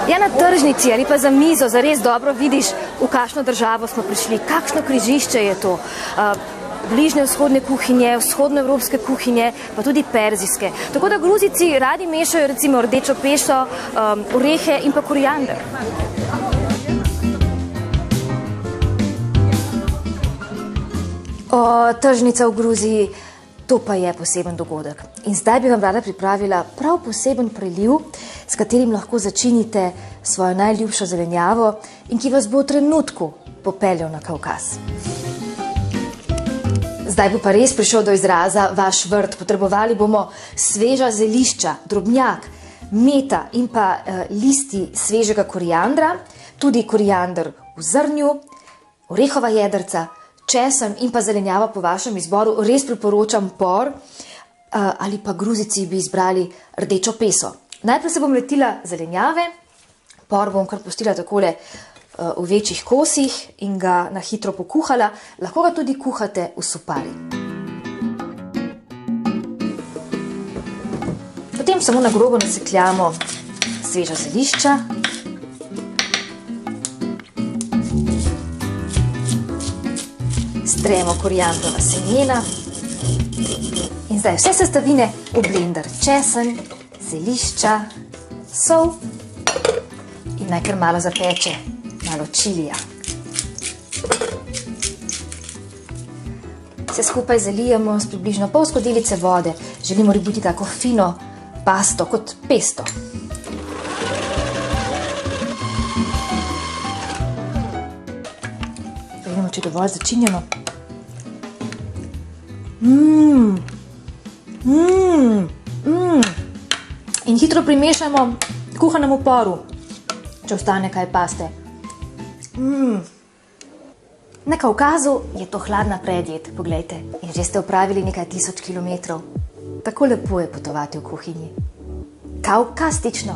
Ja, na tržnici ali pa za mizo zares dobro vidiš, v kakšno državo smo prišli, kakšno križišče je to. Bližnje vzhodne kuhinje, vzhodnoevropske kuhinje, pa tudi perzijske. Tako da Gruzijci radi mešajo recimo rdečo pešo, orehe in pa koriander. Tržnica v Gruziji, to pa je poseben dogodek. In zdaj bi vam rada pripravila prav poseben preliv, s katerim lahko začinite svojo najljubšo zelenjavo in ki vas bo v trenutku popeljal na Kavkaz. Zdaj bo pa res prišel do izraza vaš vrt. Potrebovali bomo sveža zelišča, drobnjak, meta in pa listi svežega koriandra, tudi koriander v zrnju, orehova jedrca, česen in pa zelenjava po vašem izboru. Res priporočam por ali pa Gruzijci bi izbrali rdečo peso. Najprej se bom letila zelenjave, por bom kar pustila takole v večjih kosih in ga na hitro pokuhala. Lahko ga tudi kuhate v sopari. Potem samo na grobo nasekljamo sveža zelišča. Strejemo koriandrova semena in zdaj vse sestavine v blender. Česen, zelišča, sol in naj kar malo zapeče, malo čilija. Vse skupaj zalijemo s približno pol skodelice vode. Želimo ribiti tako fino pasto kot pesto. Vidimo, če je dovolj začinjeno. In hitro primešamo kuhanemu poru, če ostane kaj paste. Na Kavkazu je to hladna predjed, poglejte, in že ste opravili nekaj 1000 kilometrov. Tako lepo je potovati v kuhinji. Kavkastično!